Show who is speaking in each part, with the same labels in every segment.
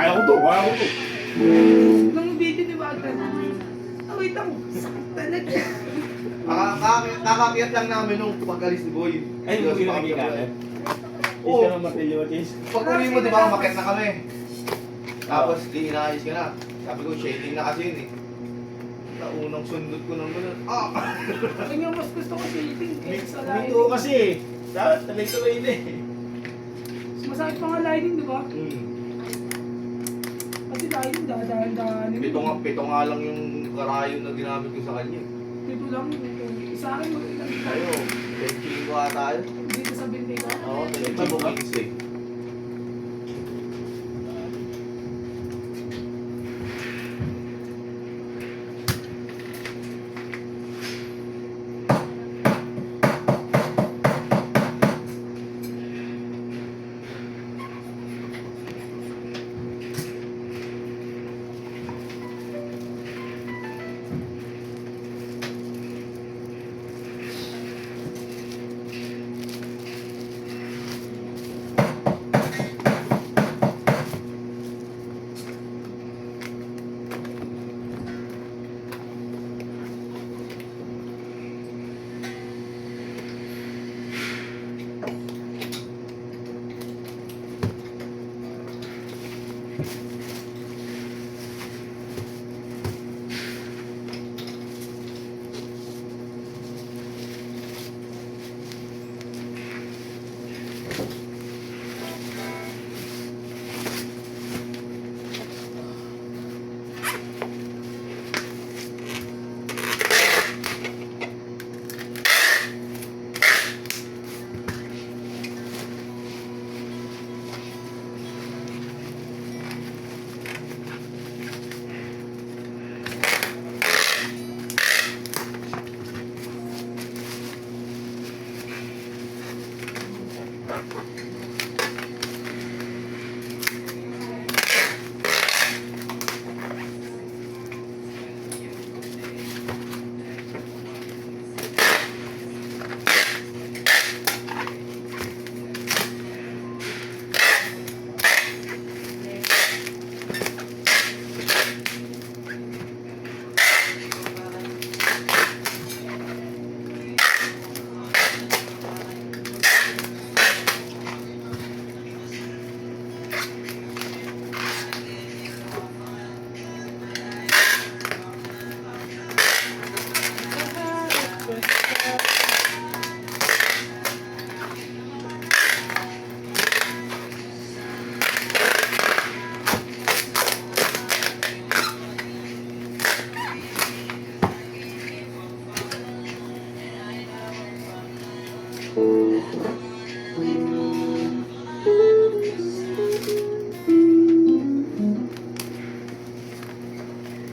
Speaker 1: Kaya ko to.
Speaker 2: Nung video ni Walter, wait lang, sakit talaga.
Speaker 3: Kakakyat lang namin nung pag-alis ni Boy.
Speaker 1: Ay, hindi mo lagi ka na.
Speaker 3: Oo.
Speaker 1: Isa naman kayo, Chase.
Speaker 3: Pag uwi mo, di ba, umakyat na kami. Tapos, inaayos ka na. Sabi ko, shading na kasi yun eh. Unang sundot ko ng gano'n.
Speaker 2: Ang yung mas gusto ko shading kaysa sa
Speaker 1: Dito
Speaker 2: lighting.
Speaker 1: kasi. Dapat talay-talay na eh.
Speaker 2: Masakit pa nga lighting, di ba? Kasi lighting, dahan-dahan.
Speaker 3: Pito nga lang yung karayon na ginamit ko sa kanya.
Speaker 2: Pito lang. Sa akin, mag-ilang
Speaker 3: Tayo, 10 kilo ata yun.
Speaker 2: dito sa binti ko.
Speaker 3: Oo, 10 kilo kings eh.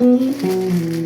Speaker 4: Mm-hmm.